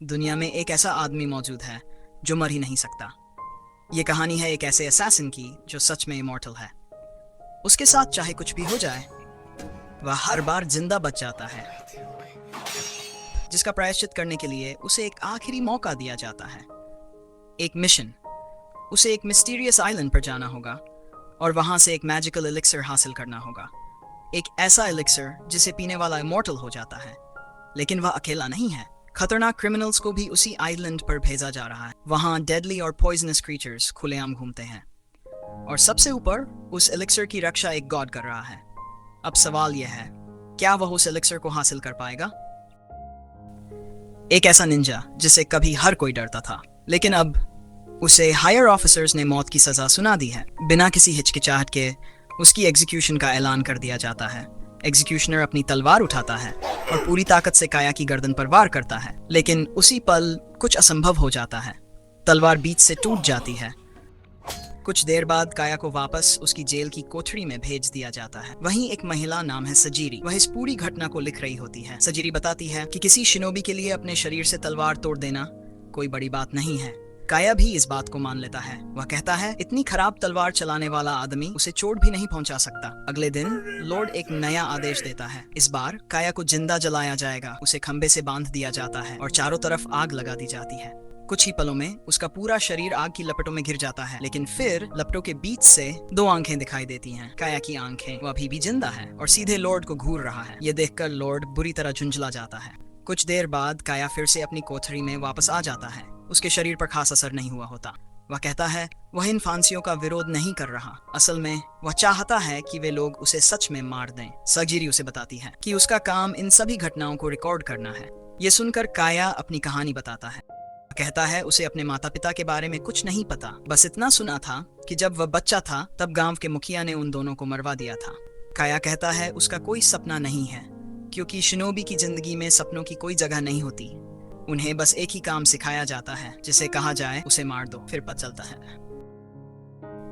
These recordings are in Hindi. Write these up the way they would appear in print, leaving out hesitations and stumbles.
दुनिया में एक ऐसा आदमी मौजूद है जो मर ही नहीं सकता। ये कहानी है एक ऐसे असैसिन की जो सच में इमॉर्टल है। उसके साथ चाहे कुछ भी हो जाए, वह हर बार जिंदा बच जाता है, जिसका प्रायश्चित करने के लिए उसे एक आखिरी मौका दिया जाता है। एक मिशन। उसे एक मिस्टीरियस आइलैंड पर जाना होगा और वहां से एक मैजिकल एलिक्सर हासिल करना होगा। एक ऐसा एलिक्सर जिसे पीने वाला इमॉर्टल हो जाता है। लेकिन वह अकेला नहीं है। खतरनाक क्रिमिनल्स को भी उसी आइलैंड पर भेजा जा रहा है। वहां डेडली और पॉइजनस क्रीचर्स खुलेआम घूमते हैं और सबसे ऊपर उस एलिक्सर की रक्षा एक गॉड कर रहा है। अब सवाल यह है, क्या वह उस एलिक्सर को हासिल कर पाएगा? एक ऐसा निंजा जिसे कभी हर कोई डरता था, लेकिन अब उसे हायर ऑफिसर्स ने मौत की सजा सुना दी है। बिना किसी हिचकिचाहट के उसकी एग्जीक्यूशन का ऐलान कर दिया जाता है। एग्जीक्यूशनर अपनी तलवार उठाता है और पूरी ताकत से काया की गर्दन पर वार करता है, लेकिन उसी पल कुछ असंभव हो जाता है। तलवार बीच से टूट जाती है। कुछ देर बाद काया को वापस उसकी जेल की कोठरी में भेज दिया जाता है। वहीं एक महिला नाम है सजीरी, वह इस पूरी घटना को लिख रही होती है। सजीरी बताती है कि किसी शिनोबी के लिए अपने शरीर से तलवार तोड़ देना कोई बड़ी बात नहीं है। काया भी इस बात को मान लेता है। वह कहता है, इतनी खराब तलवार चलाने वाला आदमी उसे चोट भी नहीं पहुंचा सकता। अगले दिन लॉर्ड एक नया आदेश देता है। इस बार काया को जिंदा जलाया जाएगा। उसे खंबे से बांध दिया जाता है और चारों तरफ आग लगा दी जाती है। कुछ ही पलों में उसका पूरा शरीर आग की लपटों में घिर जाता है, लेकिन फिर लपटों के बीच से दो आंखें दिखाई देती हैं। काया की आंखें, वह अभी भी जिंदा है और सीधे लॉर्ड को घूर रहा है। ये देखकर लॉर्ड बुरी तरह झुंझला जाता है। कुछ देर बाद काया फिर से अपनी कोठरी में वापस आ जाता है। उसके शरीर पर खास असर नहीं हुआ होता। वह कहता है वह इन फांसियों का विरोध नहीं कर रहा। असल में वह चाहता है कि वे लोग उसे सच में मार दें। सजीरी उसे बताती है कि उसका काम इन सभी घटनाओं को रिकॉर्ड करना है। ये सुनकर काया अपनी कहानी बताता है। कहता है उसे अपने माता पिता के बारे में कुछ नहीं पता, बस इतना सुना था कि जब वह बच्चा था तब गांव के मुखिया ने उन दोनों को मरवा दिया था। काया कहता है उसका कोई सपना नहीं है, क्योंकि शिनोबी की जिंदगी में सपनों की कोई जगह नहीं होती। उन्हें बस एक ही काम सिखाया जाता है, जिसे कहा जाए उसे मार दो, फिर पता चलता है।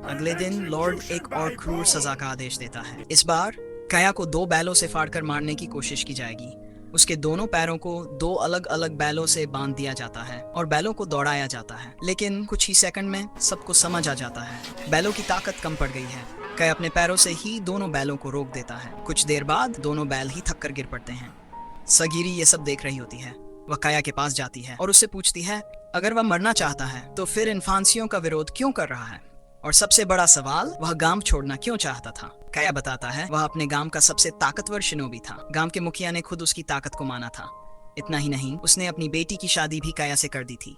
अगले दिन लॉर्ड एक और क्रूर सजा का आदेश देता है। इस बार काया को दो बैलों से फाड़कर मारने की कोशिश की जाएगी। उसके दोनों पैरों को दो अलग अलग बैलों से बांध दिया जाता है और बैलों को दौड़ाया जाता है, लेकिन कुछ ही सेकंड में सबको समझ आ जाता है बैलों की ताकत कम पड़ गई है। काया अपने पैरों से ही दोनों बैलों को रोक देता है। कुछ देर बाद दोनों बैल ही थक कर गिर पड़ते हैं। सगीरी ये सब देख रही होती है। वह काया के पास जाती है और उससे पूछती है, अगर वह मरना चाहता है तो फिर इन फांसियों का विरोध क्यों कर रहा है? और सबसे बड़ा सवाल, वह गांव छोड़ना क्यों चाहता था? काया बताता है वह अपने गांव का सबसे ताकतवर शिनोबी था। गांव के मुखिया ने खुद उसकी ताकत को माना था। इतना ही नहीं, उसने अपनी बेटी की शादी भी काया से कर दी थी।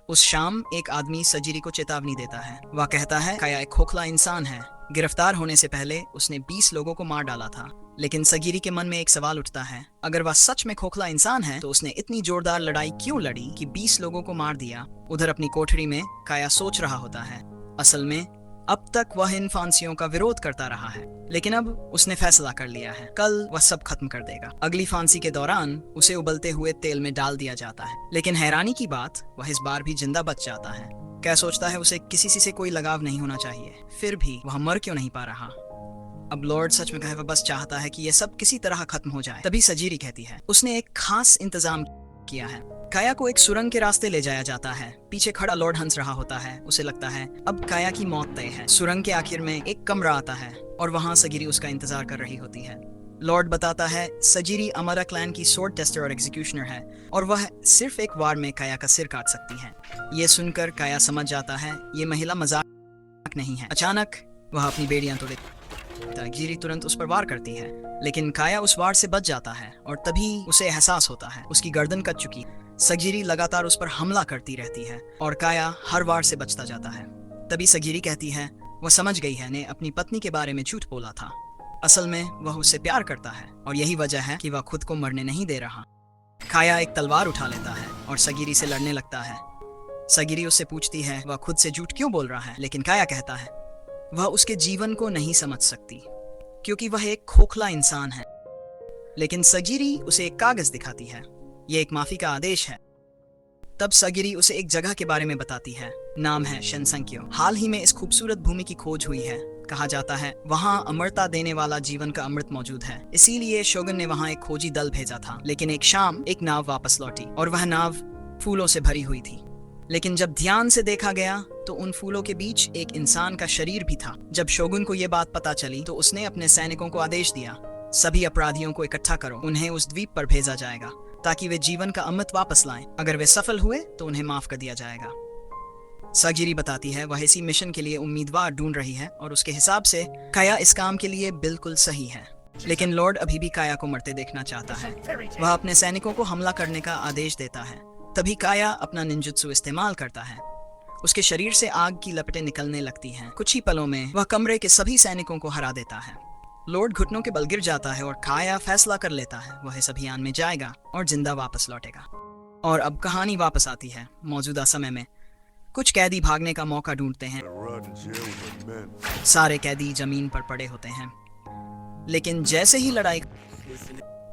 उस शाम एक आदमी सजीरी को चेतावनी देता है। वह कहता है काया एक खोखला इंसान है। गिरफ्तार होने से पहले उसने 20 लोगों को मार डाला था। लेकिन सगीरी के मन में एक सवाल उठता है, अगर वह सच में खोखला इंसान है तो उसने इतनी जोरदार लड़ाई क्यों लड़ी कि 20 लोगों को मार दिया? उधर अपनी कोठरी में काया सोच रहा होता है, असल में अब तक वह इन फांसियों का विरोध करता रहा है, लेकिन अब उसने फैसला कर लिया है, कल वह सब खत्म कर देगा। अगली फांसी के दौरान उसे उबलते हुए तेल में डाल दिया जाता है, लेकिन हैरानी की बात, वह इस बार भी जिंदा बच जाता है। क्या सोचता है उसे किसी से कोई लगाव नहीं होना चाहिए, फिर भी वह मर क्यों नहीं पा रहा? अब लॉर्ड सच में कहे वह बस चाहता है कि यह सब किसी तरह खत्म हो जाए। तभी सजीरी कहती है उसने एक खास इंतजाम किया है। काया को एक सुरंग के रास्ते ले जाया जाता है। पीछे खड़ा लॉर्ड हंस रहा होता है। उसे लगता है अब काया की मौत तय है। सुरंग के आखिर में एक कमरा आता है और वहां सजीरी उसका इंतजार कर रही होती है। लॉर्ड बताता है सजीरी अमरा क्लैन की स्वॉर्ड टेस्टर और एग्जीक्यूशनर है और वह सिर्फ एक वार में काया का सिर काट सकती है। ये सुनकर काया समझ जाता है ये महिला मजाक नहीं है। अचानक वह अपनी बेड़ियां तोड़े। सजीरी तुरंत उस पर वार करती है, लेकिन काया उस वार से बच जाता है और तभी उसे एहसास होता है उसकी गर्दन कट चुकी। सगीरी लगातार उस पर हमला करती रहती है और काया हर वार से बचता जाता है। तभी सगीरी कहती है वह समझ गई है ने अपनी पत्नी के बारे में झूठ बोला था। असल में वह उससे प्यार करता है और यही वजह है कि वह खुद को मरने नहीं दे रहा। काया एक तलवार उठा लेता है और सगीरी से लड़ने लगता है। सगीरी उससे पूछती है वह खुद से झूठ क्यों बोल रहा है, लेकिन काया कहता है वह उसके जीवन को नहीं समझ सकती क्योंकि वह एक खोखला इंसान है। लेकिन सगीरी उसे एक कागज दिखाती है। यह एक माफी का आदेश है। तब सगीरी उसे एक जगह के बारे में बताती है, नाम है शेनसंक्यो। हाल ही में इस खूबसूरत भूमि की खोज हुई है। कहा जाता है वहां अमरता देने वाला जीवन का अमृत मौजूद है, इसीलिए शोगन ने वहां एक खोजी दल भेजा था। लेकिन एक शाम एक नाव वापस लौटी और वह नाव फूलों से भरी हुई थी। लेकिन जब ध्यान से देखा गया तो उन फूलों के बीच एक इंसान का शरीर भी था। जब शोगुन को यह बात पता चली तो उसने अपने सैनिकों को आदेश दिया, सभी अपराधियों को इकट्ठा करो, उन्हें उस द्वीप पर भेजा जाएगा ताकि वे जीवन का अमृत वापस लाएं। अगर वे सफल हुए तो उन्हें माफ कर दिया जाएगा। सागिरी बताती है वह इसी मिशन के लिए उम्मीदवार ढूंढ रही है और उसके हिसाब से काया इस काम के लिए बिल्कुल सही है। लेकिन लॉर्ड अभी भी काया को मरते देखना चाहता है। वह अपने सैनिकों को हमला करने का आदेश देता है। तभी काया अपना निंजुत्सु इस्तेमाल करता है। उसके शरीर से आग की लपटें निकलने लगती हैं। कुछ ही पलों में वह कमरे के सभी सैनिकों को हरा देता है। लॉर्ड घुटनों के बल गिर जाता है और काया फैसला कर लेता है वह इस अभियान में जाएगा और जिंदा वापस लौटेगा। और अब कहानी वापस आती है मौजूदा समय में। कुछ कैदी भागने का मौका ढूंढते हैं। सारे कैदी जमीन पर पड़े होते हैं। लेकिन जैसे ही लड़ाई,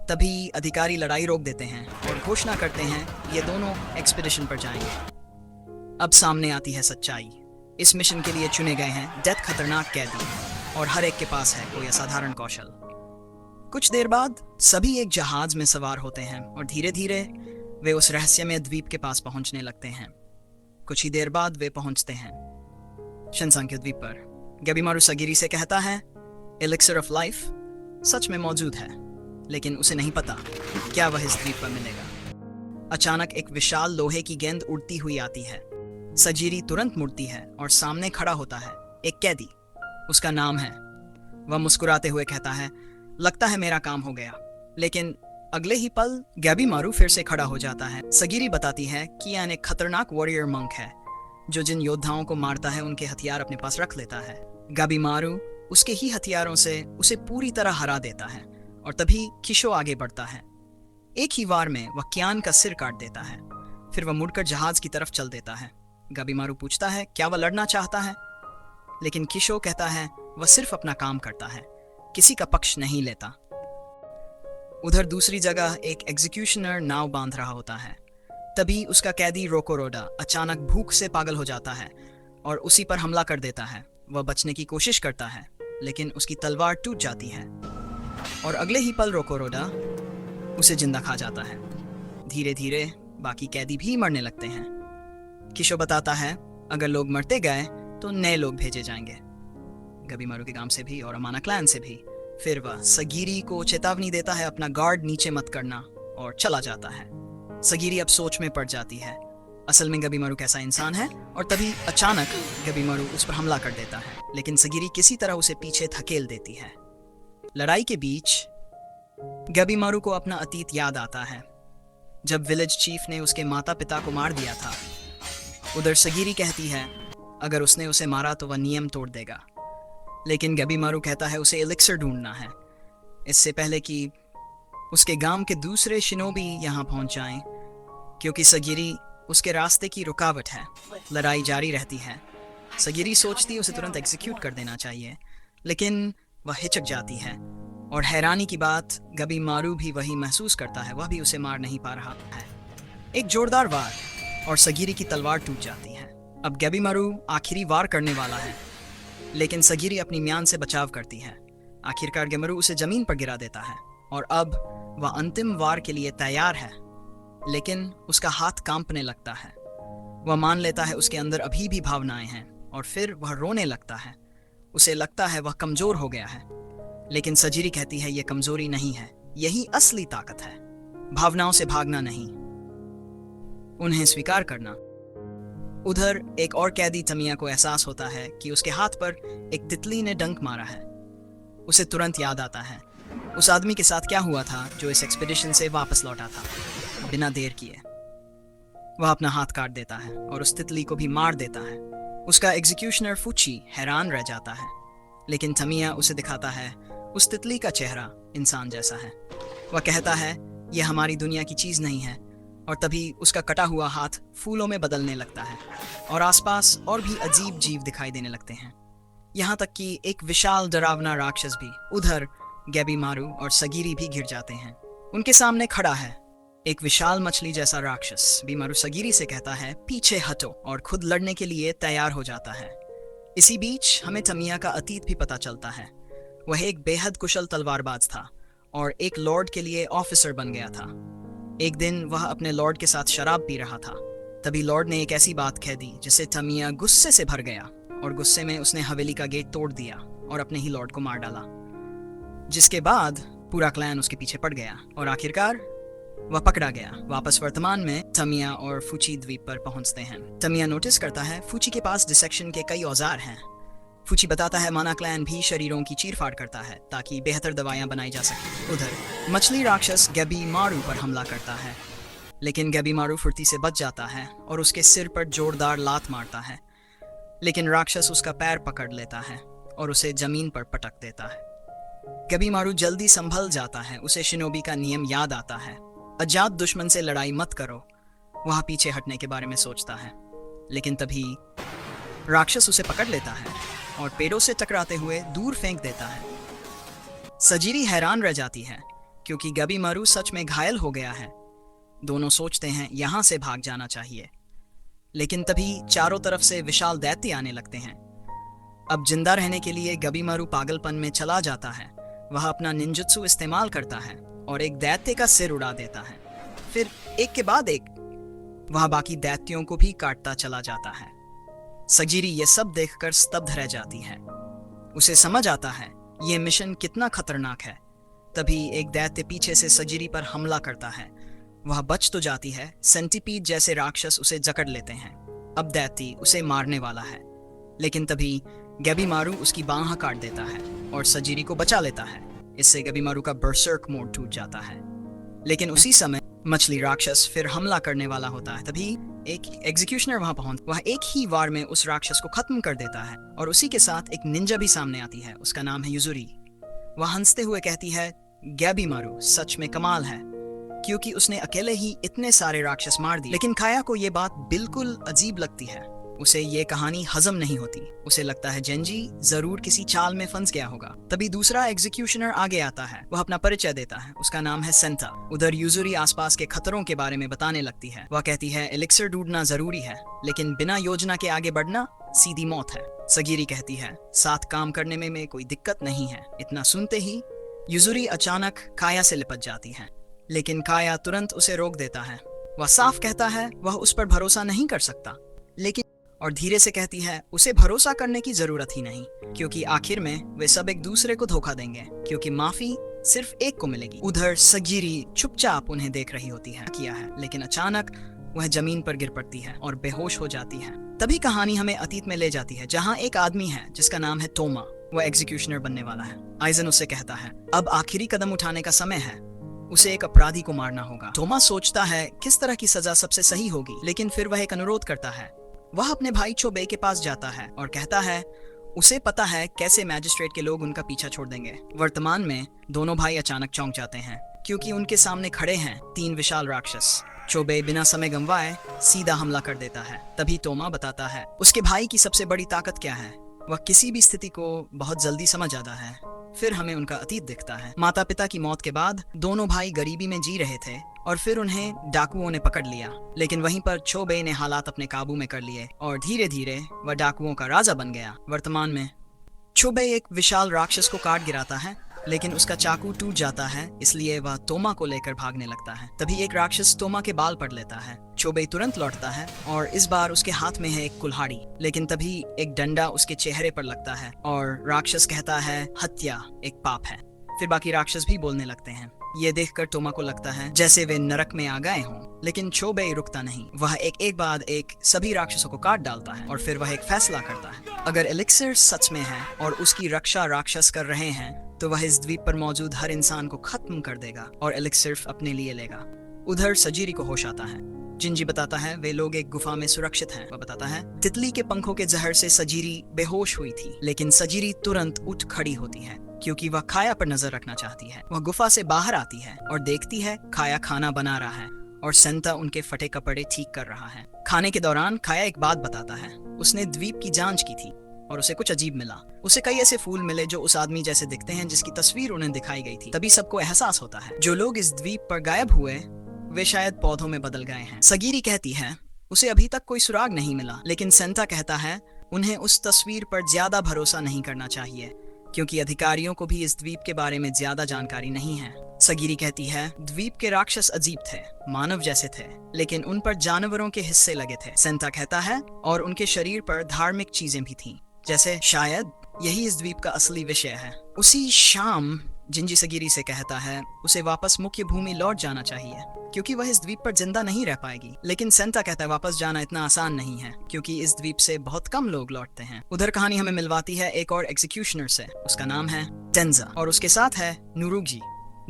तभी अधिकारी लड़ाई रोक देते हैं और घोषणा करते हैं ये दोनों एक्सपीडिशन पर जाएंगे। अब सामने आती है सच्चाई। इस मिशन के लिए चुने गए हैं डेथ खतरनाक कैदी और हर एक के पास है कोई असाधारण कौशल। कुछ देर बाद सभी एक जहाज में सवार होते हैं और धीरे धीरे वे उस रहस्यमय द्वीप के पास पहुंचने लगते हैं। कुछ ही देर बाद वे पहुंचते हैं शिनसांक्यो द्वीप पर। गेबिमारू सागिरी से कहता है एलिक्सर ऑफ लाइफ सच में मौजूद है, लेकिन उसे नहीं पता क्या वह इस द्वीप पर मिलेगा। अचानक एक विशाल लोहे की गेंद उड़ती हुई आती है। सागिरी तुरंत मुड़ती है और सामने खड़ा होता है एक कैदी। उसका नाम है। वह मुस्कुराते हुए कहता है लगता है मेरा काम हो गया। लेकिन अगले ही पल गेबिमारू फिर से खड़ा हो जाता है। सागिरी बताती है कि यान एक खतरनाक वॉरियर मंक है जो जिन योद्धाओं को मारता है उनके हथियार अपने पास रख लेता है। गेबिमारू उसके ही हथियारों से उसे पूरी तरह हरा देता है और तभी किशो आगे बढ़ता है। एक ही वार में वह क्यान का सिर काट देता है। फिर वह मुड़कर जहाज की तरफ चल देता है। गेबिमारू पूछता है क्या वह लड़ना चाहता है, लेकिन किशो कहता है वह सिर्फ अपना काम करता है, किसी का पक्ष नहीं लेता। उधर दूसरी जगह एक एग्जीक्यूशनर नाव बांध रहा होता है। तभी उसका कैदी रोकोरोडा अचानक भूख से पागल हो जाता है और उसी पर हमला कर देता है। वह बचने की कोशिश करता है लेकिन उसकी तलवार टूट जाती है और अगले ही पल रोकोरोडा उसे जिंदा खा जाता है। धीरे धीरे बाकी कैदी भी मरने लगते हैं। किशो बताता है अगर लोग मरते गए तो नए लोग भेजे जाएंगे, गेबिमारू के गांव से भी और अमाना क्लैन से भी। फिर वह सागिरी को चेतावनी देता है अपना गार्ड नीचे मत करना और चला जाता है। सागिरी अब सोच में पड़ जाती है असल में गेबिमारू कैसा इंसान है। और तभी अचानक गेबिमारू उस पर हमला कर देता है, लेकिन सागिरी किसी तरह उसे पीछे धकेल देती है। लड़ाई के बीच गेबिमारू को अपना अतीत याद आता है जब विलेज चीफ ने उसके माता पिता को मार दिया था। उधर सागिरी कहती है अगर उसने उसे मारा तो वह नियम तोड़ देगा, लेकिन गेबिमारू कहता है उसे एलिक्सर ढूंढना है इससे पहले कि उसके गांव के दूसरे शिनोबी यहाँ पहुंच जाएं, क्योंकि सागिरी उसके रास्ते की रुकावट है। लड़ाई जारी रहती है। सागिरी सोचती है उसे तुरंत एग्जीक्यूट कर देना चाहिए, लेकिन वह हिचक जाती है और हैरानी की बात गेबिमारू भी वही महसूस करता है, वह भी उसे मार नहीं पा रहा है। एक जोरदार वार और सागिरी की तलवार टूट जाती है। अब गेबिमारू आखिरी वार करने वाला है, लेकिन सागिरी अपनी म्यान से बचाव करती है। आखिरकार गेबिमारू उसे जमीन पर गिरा देता है और अब वह अंतिम वार के लिए तैयार है, लेकिन उसका हाथ कांपने लगता है। वह मान लेता है उसके अंदर अभी भी भावनाएं हैं और फिर वह रोने लगता है। उसे लगता है वह कमजोर हो गया है, लेकिन सागिरी कहती है यह कमजोरी नहीं है, यही असली ताकत है। भावनाओं से भागना नहीं, उन्हें स्वीकार करना। उधर एक और कैदी तमिया को एहसास होता है कि उसके हाथ पर एक तितली ने डंक मारा है। उसे तुरंत याद आता है उस आदमी के साथ क्या हुआ था जो इस एक्सपीडिशन से वापस लौटा था। बिना देर किए वह अपना हाथ काट देता है और उस तितली को भी मार देता है। उसका एग्जीक्यूशनर फुची हैरान रह जाता है, लेकिन तमिया उसे दिखाता है उस तितली का चेहरा इंसान जैसा है। वह कहता है यह हमारी दुनिया की चीज नहीं है, और तभी उसका कटा हुआ हाथ फूलों में बदलने लगता है और आसपास और भी अजीब जीव दिखाई देने लगते हैं, यहाँ तक कि एक विशाल डरावना राक्षस भी। उधर गेबिमारू और सागिरी भी गिर जाते हैं। उनके सामने खड़ा है एक विशाल मछली जैसा राक्षस। गेबिमारू सागिरी से कहता है पीछे हटो और खुद लड़ने के लिए तैयार हो जाता है। इसी बीच हमें तमिया का अतीत भी पता चलता है। वह एक बेहद कुशल तलवारबाज था और एक लॉर्ड के लिए ऑफिसर बन गया था। एक दिन वह अपने लॉर्ड के साथ शराब पी रहा था। तभी लॉर्ड ने एक ऐसी बात कह दी जिससे तमिया गुस्से से भर गया और गुस्से में उसने हवेली का गेट तोड़ दिया और अपने ही लॉर्ड को मार डाला, जिसके बाद पूरा क्लैन उसके पीछे पड़ गया और आखिरकार वह पकड़ा गया। वापस वर्तमान में तमिया और फूची द्वीप पर पहुंचते हैं। तमिया नोटिस करता है फूची के पास डिसेक्शन के कई औजार हैं। फूची बताता है माना क्लैन भी शरीरों की चीरफाड़ करता है ताकि बेहतर दवाइयां बनाई जा सकें। उधर मछली राक्षस गैबी मारू पर हमला करता है, लेकिन गैबी मारू फुर्ती से बच जाता है और उसके सिर पर जोरदार लात मारता है, लेकिन राक्षस उसका पैर पकड़ लेता है और उसे जमीन पर पटक देता है। गैबी मारू जल्दी संभल जाता है। उसे शिनोबी का नियम याद आता है, अजात दुश्मन से लड़ाई मत करो। वह पीछे हटने के बारे में सोचता है, लेकिन तभी राक्षस उसे पकड़ लेता है और पेड़ों से टकराते हुए दूर फेंक देता है। सजीरी हैरान रह जाती है क्योंकि गैबी मारू सच में घायल हो गया है। दोनों सोचते हैं यहाँ से भाग जाना चाहिए, लेकिन तभी चारों तरफ से विशाल दैत्य आने लगते हैं। अब जिंदा रहने के लिए गैबी मारू पागलपन में चला जाता है। वह अपना निंजुत्सु इस्तेमाल करता है और एक दैत्य का सिर उड़ा देता है। फिर एक के बाद एक वह बाकी दैत्यों को भी काटता चला जाता है। सजीरी ये सब देखकर स्तब्ध रह जाती है। उसे समझ आता है ये मिशन कितना खतरनाक है। तभी एक दैत्य पीछे से सजीरी पर हमला करता है। वह बच तो जाती है, सेंटीपीड जैसे राक्षस उसे जकड़ लेते हैं। अब दैत्य उसे मारने वाला है, लेकिन तभी गैबी मारू उसकी बांह काट देता है और सजीरी को बचा लेता है। इससे गैबी मारू का बर्सर्क मोड टूट जाता है, लेकिन उसी समय मछली राक्षस फिर हमला करने वाला होता है। तभी एक एग्जीक्यूशनर वहां पहुंच वह एक ही वार में उस राक्षस को खत्म कर देता है और उसी के साथ एक निंजा भी सामने आती है। उसका नाम है युजुरी। वह हंसते हुए कहती है गैबी मारू सच में कमाल है, क्योंकि उसने अकेले ही इतने सारे राक्षस मार दिए। लेकिन काया को यह बात बिल्कुल अजीब लगती है। उसे ये कहानी हजम नहीं होती। उसे लगता है जेंजी जरूर किसी चाल में फंस गया होगा। तभी दूसरा एग्जीक्यूशनर आगे आता है। वह अपना परिचय देता है। उसका नाम है सेंटा। उधर यूजुरी आसपास के खतरों के बारे में बताने लगती है। वह कहती है एलिक्सर ढूंढना जरूरी है, लेकिन बिना योजना के आगे बढ़ना सीधी मौत है। सगीरी कहती है साथ काम करने में कोई दिक्कत नहीं है। इतना सुनते ही यूजुरी अचानक काया से लिपट जाती है, लेकिन काया तुरंत उसे रोक देता है। वह साफ कहता है वह उस पर भरोसा नहीं कर सकता, लेकिन और धीरे से कहती है उसे भरोसा करने की जरूरत ही नहीं, क्योंकि आखिर में वे सब एक दूसरे को धोखा देंगे, क्योंकि माफी सिर्फ एक को मिलेगी। उधर सगीरी चुपचाप उन्हें देख रही होती है किया है, लेकिन अचानक वह जमीन पर गिर पड़ती है और बेहोश हो जाती है। तभी कहानी हमें अतीत में ले जाती है, जहाँ एक आदमी है जिसका नाम है तोमा। वह एग्जीक्यूशनर बनने वाला है। आइजन उससे कहता है अब आखिरी कदम उठाने का समय है, उसे एक अपराधी को मारना होगा। तोमा सोचता है किस तरह की सजा सबसे सही होगी, लेकिन फिर वह एक अनुरोध करता है। वह अपने भाई चोबे के पास जाता है और कहता है उसे पता है कैसे मैजिस्ट्रेट के लोग उनका पीछा छोड़ देंगे। वर्तमान में दोनों भाई अचानक चौंक जाते हैं, क्योंकि उनके सामने खड़े हैं 3 विशाल राक्षस। चोबे बिना समय गंवाए सीधा हमला कर देता है। तभी तोमा बताता है उसके भाई की सबसे बड़ी ताकत क्या है। वह किसी भी स्थिति को बहुत जल्दी समझ आता है। फिर हमें उनका अतीत दिखता है। माता पिता की मौत के बाद दोनों भाई गरीबी में जी रहे थे और फिर उन्हें डाकुओं ने पकड़ लिया, लेकिन वहीं पर चोबे ने हालात अपने काबू में कर लिए और धीरे धीरे वह डाकुओं का राजा बन गया। वर्तमान में चोबे एक विशाल राक्षस को काट गिराता है, लेकिन उसका चाकू टूट जाता है, इसलिए वह तोमा को लेकर भागने लगता है। तभी एक राक्षस तोमा के बाल पकड़ लेता है। चोबे तुरंत लौटता है और इस बार उसके हाथ में है एक कुल्हाड़ी, लेकिन तभी एक डंडा उसके चेहरे पर लगता है और राक्षस कहता है हत्या एक पाप है। फिर बाकी राक्षस भी बोलने लगते हैं। ये देखकर तोमा को लगता है जैसे वे नरक में आ गए हों, लेकिन चोबे रुकता नहीं। वह एक बाद एक सभी राक्षसों को काट डालता है और फिर वह एक फैसला करता है। अगर एलिक्सर सच में है और उसकी रक्षा राक्षस कर रहे हैं, तो वह इस द्वीप पर मौजूद हर इंसान को खत्म कर देगा और एलिक्स सिर्फ अपने लिए लेगा। उधर सजीरी को होश आता है। जिंजी बताता है वे लोग एक गुफा में सुरक्षित हैं। वह बताता है तितली के पंखों के जहर से सजीरी बेहोश हुई थी, लेकिन सजीरी तुरंत उठ खड़ी होती है क्योंकि वह खाया पर नजर रखना चाहती है। वह गुफा से बाहर आती है और देखती है खाया खाना बना रहा है और सेंटा उनके फटे कपड़े ठीक कर रहा है। खाने के दौरान खाया एक बात बताता है। उसने द्वीप की जांच की थी और उसे कुछ अजीब मिला। उसे कई ऐसे फूल मिले जो उस आदमी जैसे दिखते हैं जिसकी तस्वीर उन्हें दिखाई गई थी। तभी सबको एहसास होता है जो लोग इस द्वीप पर गायब हुए वे शायद पौधों में बदल गए हैं। सगीरी कहती है उसे अभी तक कोई सुराग नहीं मिला, लेकिन सेंटा कहता है उन्हें उस तस्वीर पर ज्यादा भरोसा नहीं करना चाहिए क्योंकि अधिकारियों को भी इस द्वीप के बारे में ज्यादा जानकारी नहीं है। सगीरी कहती है द्वीप के राक्षस अजीब थे, मानव जैसे थे, लेकिन उन पर जानवरों के हिस्से लगे थे। सेंटा कहता है और उनके शरीर पर धार्मिक चीजें भी थीं, जैसे शायद यही इस द्वीप का असली विषय है। उसी शाम जिंजी सगीरी से कहता है उसे वापस मुख्य भूमि लौट जाना चाहिए क्योंकि वह इस द्वीप पर जिंदा नहीं रह पाएगी। लेकिन सेंटा कहता है वापस जाना इतना आसान नहीं है क्योंकि इस द्वीप से बहुत कम लोग लौटते हैं। उधर कहानी हमें मिलवाती है एक और एग्जीक्यूशनर से, उसका नाम है टेंजा और उसके साथ है नुरुगी।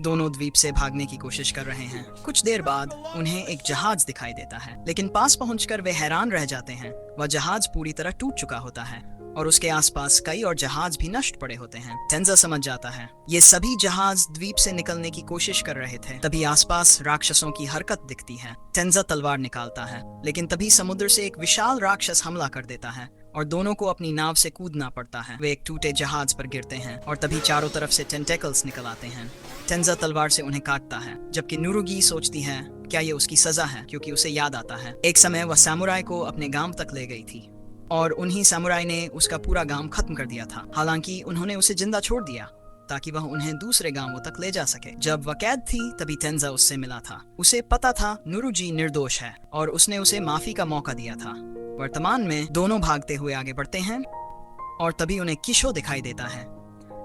दोनों द्वीप से भागने की कोशिश कर रहे हैं। कुछ देर बाद उन्हें एक जहाज दिखाई देता है, लेकिन पास पहुंचकर वे हैरान रह जाते हैं। वह जहाज पूरी तरह टूट चुका होता है और उसके आसपास कई और जहाज भी नष्ट पड़े होते हैं। टेंजा समझ जाता है ये सभी जहाज द्वीप से निकलने की कोशिश कर रहे थे। तभी आसपास राक्षसों की हरकत दिखती है। टेंजा तलवार निकालता है, लेकिन तभी समुद्र से एक विशाल राक्षस हमला कर देता है और दोनों को अपनी नाव से कूदना पड़ता है। वे एक टूटे जहाज पर गिरते हैं और तभी चारों तरफ से टेंटेकल्स निकल आते हैं। टेंजा तलवार से उन्हें काटता है, जबकि नुरुगी सोचती है क्या ये उसकी सजा है, क्योंकि उसे याद आता है एक समय वह सामुराई को अपने गांव तक ले गई थी और उन्हीं सामुराई ने उसका पूरा गांव खत्म कर दिया था। हालांकि उन्होंने उसे जिंदा छोड़ दिया ताकि वह उन्हें दूसरे गांवों तक ले जा सके। जब वह कैद थी तभी टेंजा उससे मिला था। उसे पता था नुरुगी निर्दोष है और उसने उसे माफी का मौका दिया था। वर्तमान में दोनों भागते हुए आगे बढ़ते हैं और तभी उन्हें किशो दिखाई देता है,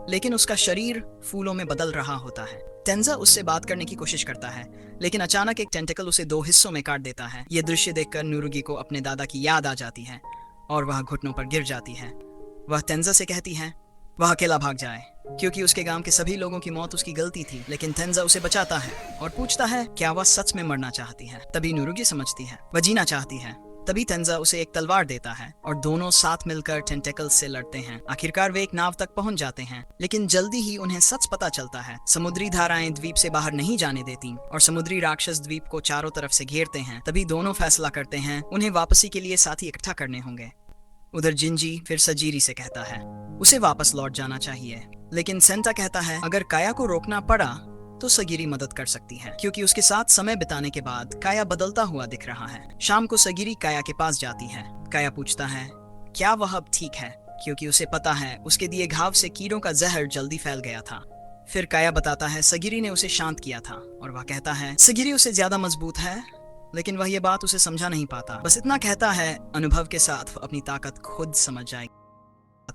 लेकिन उसका शरीर फूलों में बदल रहा होता है। टेंजा उससे बात करने की कोशिश करता है, लेकिन अचानक एक टेंटिकल उसे दो हिस्सों में काट देता है। यह दृश्य देखकर नुरुगी को अपने दादा की याद आ जाती है और वह घुटनों पर गिर जाती है। वह टेंजा से कहती है वह अकेला भाग जाए क्योंकि उसके गांव के सभी लोगों की मौत उसकी गलती थी। लेकिन टेंजा उसे बचाता है और पूछता है क्या वह सच में मरना चाहती है। तभी नुरुगी समझती है वह जीना चाहती है। तभी टेंजा उसे एक तलवार देता है और दोनों साथ मिलकर टेंटेकल्स से लड़ते हैं। आखिरकार वे एक नाव तक पहुंच जाते हैं, लेकिन जल्दी ही उन्हें सच पता चलता है। समुद्री धाराएं द्वीप से बाहर नहीं जाने देती और समुद्री राक्षस द्वीप को चारों तरफ से घेरते हैं। तभी दोनों फैसला करते हैं उन्हें वापसी के लिए साथी इकट्ठा करने होंगे। उधर जिंजी फिर सजीरी से कहता है उसे वापस लौट जाना चाहिए, लेकिन सेंटा कहता है अगर काया को रोकना पड़ा तो सगीरी मदद कर सकती है क्योंकि उसके साथ समय बिताने के बाद काया बदलता हुआ दिख रहा है। शाम को सगीरी काया के पास जाती है। काया पूछता है क्या वह अब ठीक है, क्योंकि उसे पता है उसके दिए घाव से कीड़ों का जहर जल्दी फैल गया था। फिर काया बताता है सगीरी ने उसे शांत किया था और वह कहता है सगीरी उससे ज्यादा मजबूत है, लेकिन वह ये बात उसे समझा नहीं पाता। बस इतना कहता है अनुभव के साथ अपनी ताकत खुद समझ जाएगी।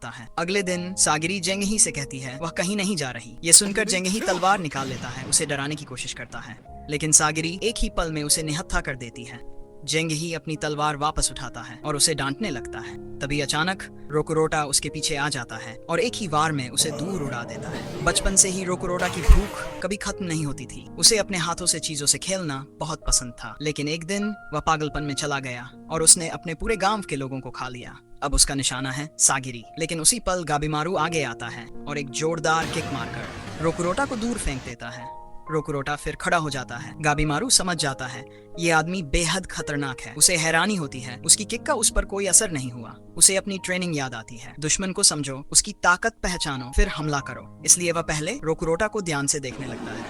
है अगले दिन सागिरी जेंगही से कहती है वह कहीं नहीं जा रही। ये सुनकर जेंगही तलवार निकाल लेता है, उसे डराने की कोशिश करता है, लेकिन सागिरी एक ही पल में उसे निहत्था कर देती है। जेंगही अपनी तलवार वापस उठाता है और उसे डांटने लगता है। तभी अचानक रोकुरोटा उसके पीछे आ जाता है और एक ही वार में उसे दूर उड़ा देता है। बचपन से ही रोकुरोटा की भूख कभी खत्म नहीं होती थी। उसे अपने हाथों से चीजों से खेलना बहुत पसंद था, लेकिन एक दिन वह पागलपन में चला गया और उसने अपने पूरे गांव के लोगों को खा लिया। अब उसका निशाना है सागिरी। लेकिन उसी पल गाबिमारू आगे आता है और एक जोरदार किक मारकर रोकुरोटा को दूर फेंक देता है। रोकुरोटा फिर खड़ा हो जाता है। गाबिमारू समझ जाता है ये आदमी बेहद खतरनाक है। उसे हैरानी होती है उसकी किक का उस पर कोई असर नहीं हुआ। उसे अपनी ट्रेनिंग याद आती है, दुश्मन को समझो, उसकी ताकत पहचानो, फिर हमला करो। इसलिए वह पहले रोकुरोटा को ध्यान से देखने लगता है।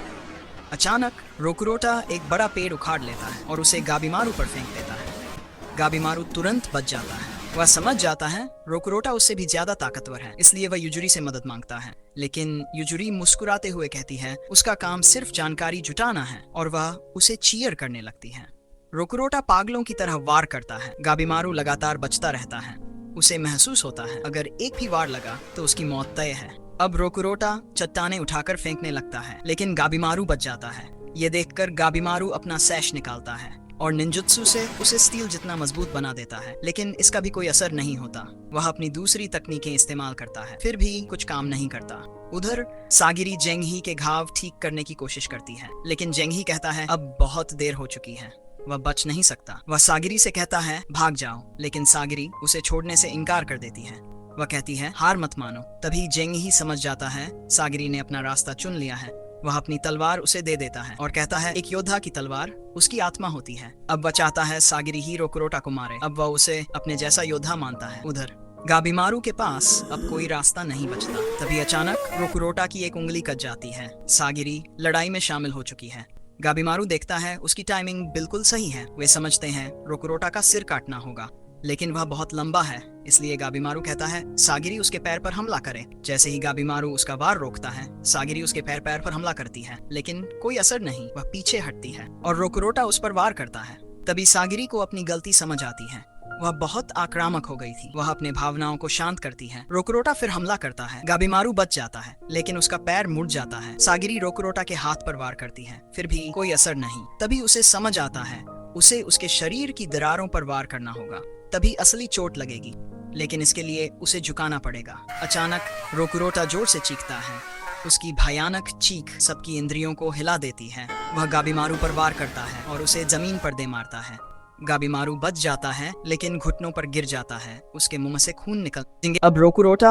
अचानक रोकुरोटा एक बड़ा पेड़ उखाड़ लेता है और उसे गाबिमारू पर फेंक देता है। गाबिमारू तुरंत बच जाता है। वह समझ जाता है रोकुरोटा उससे भी ज्यादा ताकतवर है, इसलिए वह युजुरी से मदद मांगता है। लेकिन युजुरी मुस्कुराते हुए कहती है उसका काम सिर्फ जानकारी जुटाना है और वह उसे चीयर करने लगती है। रोकुरोटा पागलों की तरह वार करता है। गाबिमारू लगातार बचता रहता है। उसे महसूस होता है अगर एक भी वार लगा तो उसकी मौत तय है। अब रोकुरोटा चट्टाने उठाकर फेंकने लगता है, लेकिन गाबिमारू बच जाता है। ये देखकर गाबिमारू अपना सैश निकालता है और निंजुत्सु से उसे स्टील जितना मजबूत बना देता है, लेकिन इसका भी कोई असर नहीं होता। वह अपनी दूसरी तकनीकें इस्तेमाल करता है, फिर भी कुछ काम नहीं करता। उधर सागिरी जेंगही के घाव ठीक करने की कोशिश करती है, लेकिन जेंगही कहता है अब बहुत देर हो चुकी है, वह बच नहीं सकता। वह सागिरी से कहता है भाग जाओ, लेकिन सागिरी उसे छोड़ने से इनकार कर देती है। वह कहती है हार मत मानो। तभी जेंगही समझ जाता है सागिरी ने अपना रास्ता चुन लिया है। वह अपनी तलवार उसे दे देता है और कहता है एक योद्धा की तलवार उसकी आत्मा होती है। अब वह चाहता है सागिरी ही रोकुरोटा को मारे। अब वह उसे अपने जैसा योद्धा मानता है। उधर गाबिमारू के पास अब कोई रास्ता नहीं बचता। तभी अचानक रोकुरोटा की एक उंगली कट जाती है। सागिरी लड़ाई में शामिल हो चुकी है। गाबिमारू देखता है उसकी टाइमिंग बिल्कुल सही है। वे समझते हैं रोकुरोटा का सिर काटना होगा, लेकिन वह बहुत लंबा है, इसलिए गाबीमारू कहता है सागिरी उसके पैर पर हमला करे। जैसे ही गाबीमारू उसका वार रोकता है, सागिरी उसके पैर पर हमला करती है, लेकिन कोई असर नहीं। वह पीछे हटती है और रोकुरोटा उस पर वार करता है। तभी सागिरी को अपनी गलती समझ आती है। वह बहुत आक्रामक हो गई थी। वह अपने भावनाओं को शांत करती है। रोकुरोटा फिर हमला करता है। गाबीमारू बच जाता है, लेकिन उसका पैर मुड़ जाता है। सागिरी रोकुरोटा के हाथ पर वार करती है, फिर भी कोई असर नहीं। तभी उसे समझ आता है उसे उसके शरीर की दरारों पर वार करना होगा, तभी असली चोट लगेगी, लेकिन इसके लिए उसे झुकाना पड़ेगा। अचानक रोकुरोटा जोर से चीखता है। उसकी भयानक चीख सबकी इंद्रियों को हिला देती है। वह गाबीमारू पर वार करता है और उसे जमीन पर दे मारता है। गाबीमारू बच जाता है, लेकिन घुटनों पर गिर जाता है। उसके मुंह से खून निकल। अब रोकुरोटा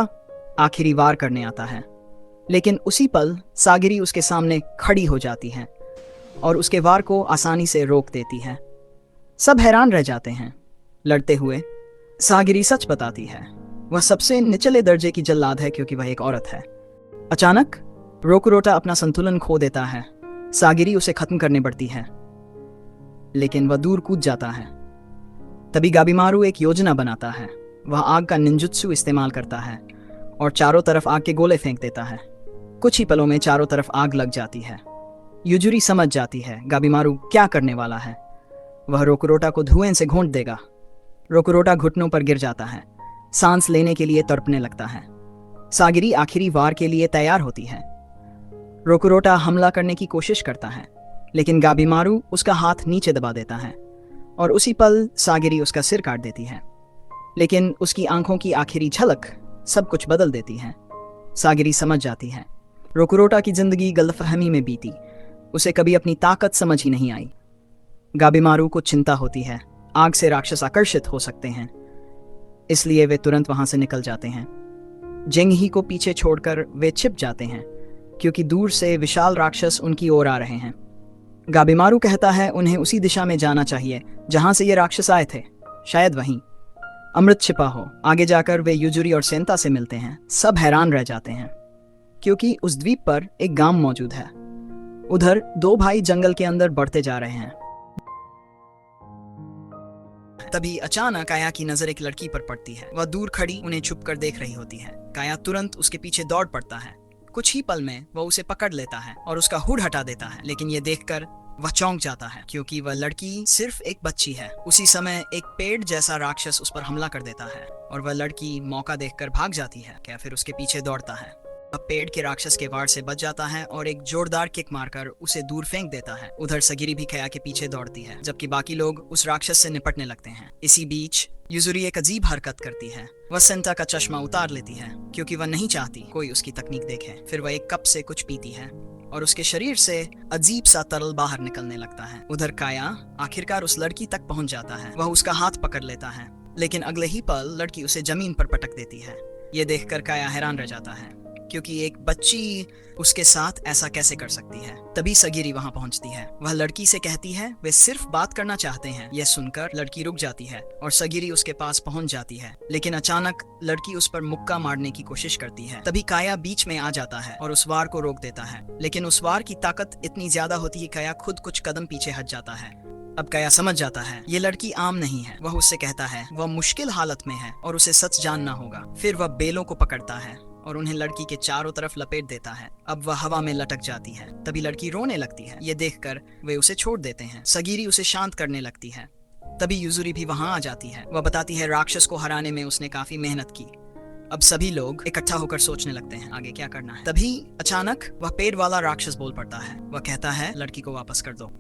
आखिरी वार करने आता है, लेकिन उसी पल सागिरी उसके सामने खड़ी हो जाती है और उसके वार को आसानी से रोक देती है। सब हैरान रह जाते हैं। लड़ते हुए सागिरी सच बताती है। वह सबसे निचले दर्जे की जल्लाद है, क्योंकि वह एक औरत है। अचानक रोकुरोटा अपना संतुलन खो देता है। सागिरी उसे खत्म करने बढ़ती है, लेकिन वह दूर कूद जाता है। तभी गाबीमारू एक योजना बनाता है। वह आग का निंजुत्सु इस्तेमाल करता है और चारों तरफ आग के गोले फेंक देता है। कुछ ही पलों में चारों तरफ आग लग जाती है। युजुरी समझ जाती है गाबीमारू क्या करने वाला है। वह रोकुरोटा को धुएं से घोंट देगा। रोकुरोटा घुटनों पर गिर जाता है, सांस लेने के लिए तड़पने लगता है। सागिरी आखिरी वार के लिए तैयार होती है। रोकुरोटा हमला करने की कोशिश करता है, लेकिन गाबीमारू उसका हाथ नीचे दबा देता है और उसी पल सागिरी उसका सिर काट देती है। लेकिन उसकी आंखों की आखिरी झलक सब कुछ बदल देती है। सागिरी समझ जाती है रोकुरोटा की जिंदगी गलतफहमी में बीती। उसे कभी अपनी ताकत समझ ही नहीं आई। गाबीमारू को चिंता होती है आग से राक्षस आकर्षित हो सकते हैं, इसलिए वे तुरंत वहां से निकल जाते हैं। जेंगही को पीछे छोड़कर वे छिप जाते हैं, क्योंकि दूर से विशाल राक्षस उनकी ओर आ रहे हैं। गाबीमारू कहता है उन्हें उसी दिशा में जाना चाहिए जहां से ये राक्षस आए थे, शायद वहीं अमृत छिपा हो। आगे जाकर वे युजुरी और सेंता से मिलते हैं। सब हैरान रह जाते हैं, क्योंकि उस द्वीप पर एक गांव मौजूद है। उधर दो भाई जंगल के अंदर बढ़ते जा रहे हैं। तभी अचानक काया की नजर एक लड़की पर पड़ती है। वह दूर खड़ी उन्हें छुप कर देख रही होती है। काया तुरंत उसके पीछे दौड़ पड़ता है। कुछ ही पल में वह उसे पकड़ लेता है और उसका हुड हटा देता है, लेकिन ये देखकर वह चौंक जाता है, क्योंकि वह लड़की सिर्फ एक बच्ची है। उसी समय एक पेड़ जैसा राक्षस उस पर हमला कर देता है और वह लड़की मौका देखकर भाग जाती है। क्या फिर उसके पीछे दौड़ता है। अब पेड़ के राक्षस के वार से बच जाता है और एक जोरदार किक मारकर उसे दूर फेंक देता है। उधर सगिरी भी खया के पीछे दौड़ती है, जबकि बाकी लोग उस राक्षस से निपटने लगते हैं। इसी बीच युजुरी एक अजीब हरकत करती है। वह सेंटा का चश्मा उतार लेती है, क्योंकि वह नहीं चाहती कोई उसकी तकनीक देखे। फिर वह एक कप से कुछ पीती है और उसके शरीर से अजीब सा तरल बाहर निकलने लगता है। उधर काया आखिरकार उस लड़की तक पहुंच जाता है। वह उसका हाथ पकड़ लेता है, लेकिन अगले ही पल लड़की उसे जमीन पर पटक देती है। ये देखकर काया हैरान रह जाता है, क्योंकि एक बच्ची उसके साथ ऐसा कैसे कर सकती है। तभी सगिरी वहां पहुंचती है। वह लड़की से कहती है वे सिर्फ बात करना चाहते हैं। यह सुनकर लड़की रुक जाती है और सगिरी उसके पास पहुंच जाती है, लेकिन अचानक लड़की उस पर मुक्का मारने की कोशिश करती है। तभी काया बीच में आ जाता है और उस वार को रोक देता है, लेकिन उस वार की ताकत इतनी ज्यादा होती है कि काया खुद कुछ कदम पीछे हट जाता है। अब काया समझ जाता है ये लड़की आम नहीं है। वह उससे कहता है वह मुश्किल हालत में है और उसे सच जानना होगा। फिर वह बेलों को पकड़ता है और उन्हें लड़की के चारों तरफ लपेट देता है। अब वह हवा में लटक जाती है। तभी लड़की रोने लगती है। ये देखकर वे उसे छोड़ देते हैं। सगिरी उसे शांत करने लगती है। तभी युजुरी भी वहां आ जाती है। वह बताती है राक्षस को हराने में उसने काफी मेहनत की। अब सभी लोग इकट्ठा होकर सोचने लगते हैं आगे क्या करना है। तभी अचानक वह पेड़ वाला राक्षस बोल पड़ता है। वह कहता है लड़की को वापस कर दो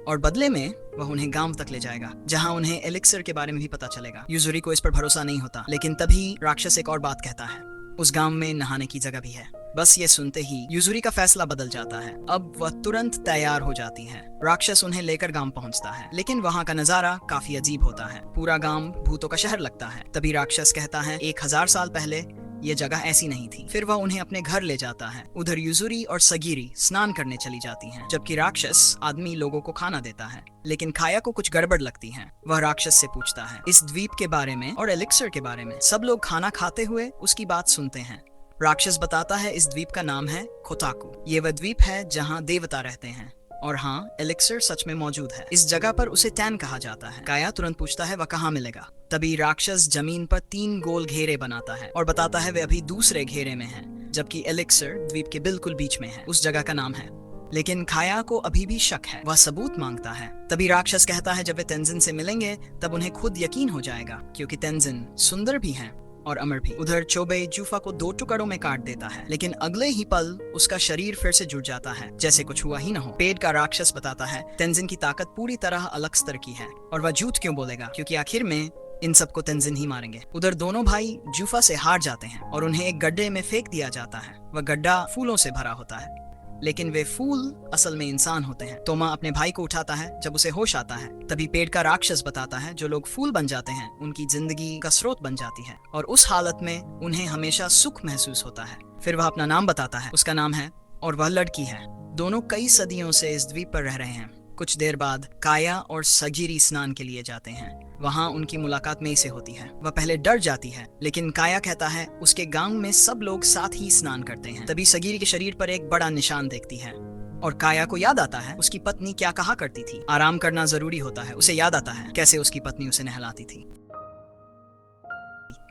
और बदले में वह उन्हें गांव तक ले जाएगा, जहां उन्हें एलिक्सर के बारे में भी पता चलेगा। युजुरी को इस पर भरोसा नहीं होता, लेकिन तभी राक्षस एक और बात कहता है, उस गांव में नहाने की जगह भी है। बस ये सुनते ही युजुरी का फैसला बदल जाता है। अब वह तुरंत तैयार हो जाती है। राक्षस उन्हें लेकर गांव पहुंचता है, लेकिन वहां का नजारा काफी अजीब होता है। पूरा गांव भूतों का शहर लगता है। तभी राक्षस कहता है 1000 साल पहले ये जगह ऐसी नहीं थी। फिर वह उन्हें अपने घर ले जाता है। उधर युजुरी और सगिरी स्नान करने चली जाती हैं, जबकि राक्षस आदमी लोगों को खाना देता है। लेकिन खाया को कुछ गड़बड़ लगती है। वह राक्षस से पूछता है इस द्वीप के बारे में और एलिक्सर के बारे में। सब लोग खाना खाते हुए उसकी बात सुनते हैं। राक्षस बताता है इस द्वीप का नाम है खोताकू। ये वह द्वीप है जहाँ देवता रहते हैं और हाँ, एलिक्सर सच में मौजूद है। इस जगह पर उसे टैन कहा जाता है। काया तुरंत पूछता है वह कहाँ मिलेगा। तभी राक्षस जमीन पर 3 गोल घेरे बनाता है और बताता है वे अभी दूसरे घेरे में हैं, जबकि एलिक्सर द्वीप के बिल्कुल बीच में है। उस जगह का नाम है। लेकिन काया को अभी भी शक है। वह सबूत मांगता है। तभी राक्षस कहता है जब वे तेंजिन से मिलेंगे तब उन्हें खुद यकीन हो जाएगा, क्योंकि तेंजिन सुंदर भी हैं और अमर भी। उधर चोबे जूफा को 2 टुकड़ों में काट देता है, लेकिन अगले ही पल उसका शरीर फिर से जुड़ जाता है, जैसे कुछ हुआ ही न हो। पेड़ का राक्षस बताता है तेंजिन की ताकत पूरी तरह अलग स्तर की है, और वह झूठ क्यों बोलेगा, क्योंकि आखिर में इन सबको तेंजिन ही मारेंगे। उधर दोनों भाई जूफा से हार जाते हैं और उन्हें एक गड्ढे में फेंक दिया जाता है। वह गड्ढा फूलों से भरा होता है, लेकिन वे फूल असल में इंसान होते हैं। तोमा अपने भाई को उठाता है जब उसे होश आता है। तभी पेड़ का राक्षस बताता है जो लोग फूल बन जाते हैं उनकी जिंदगी का स्रोत बन जाती है, और उस हालत में उन्हें हमेशा सुख महसूस होता है। फिर वह अपना नाम बताता है। उसका नाम है, और वह लड़की है। दोनों कई सदियों से इस द्वीप पर रह रहे हैं। कुछ देर बाद काया और सगिरी स्नान के लिए जाते हैं। वहाँ उनकी मुलाकात में से होती है। वह पहले डर जाती है, लेकिन काया कहता है उसके गांव में सब लोग साथ ही स्नान करते हैं। तभी सगिरी के शरीर पर एक बड़ा निशान देखती है, और काया को याद आता है उसकी पत्नी क्या कहा करती थी, आराम करना जरूरी होता है। उसे याद आता है कैसे उसकी पत्नी उसे नहलाती थी।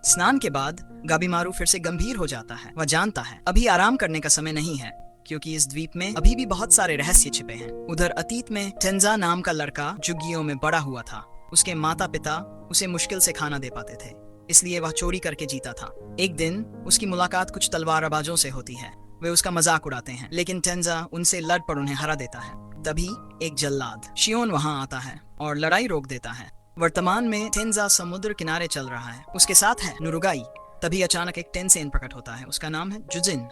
स्नान के बाद गाबीमारू फिर से गंभीर हो जाता है। वह जानता है अभी आराम करने का समय नहीं है, क्योंकि इस द्वीप में अभी भी बहुत सारे रहस्य छिपे हैं। उधर अतीत में टेंजा नाम का लड़का झुग्गियों में बड़ा हुआ था। उसके माता पिता उसे मुश्किल से खाना दे पाते थे, इसलिए वह चोरी करके जीता था। एक दिन उसकी मुलाकात कुछ तलवारबाजों से होती है। वे उसका मजाक उड़ाते हैं, लेकिन टेंजा उनसे लड़ पड़ उन्हें हरा देता है। तभी एक जल्लाद शियोन वहां आता है और लड़ाई रोक देता है। वर्तमान में टेंजा समुद्र किनारे चल रहा है। उसके साथ है नुरुगाई। तभी अचानक एक टेंसेन प्रकट होता है। उसका नाम है जुजिन।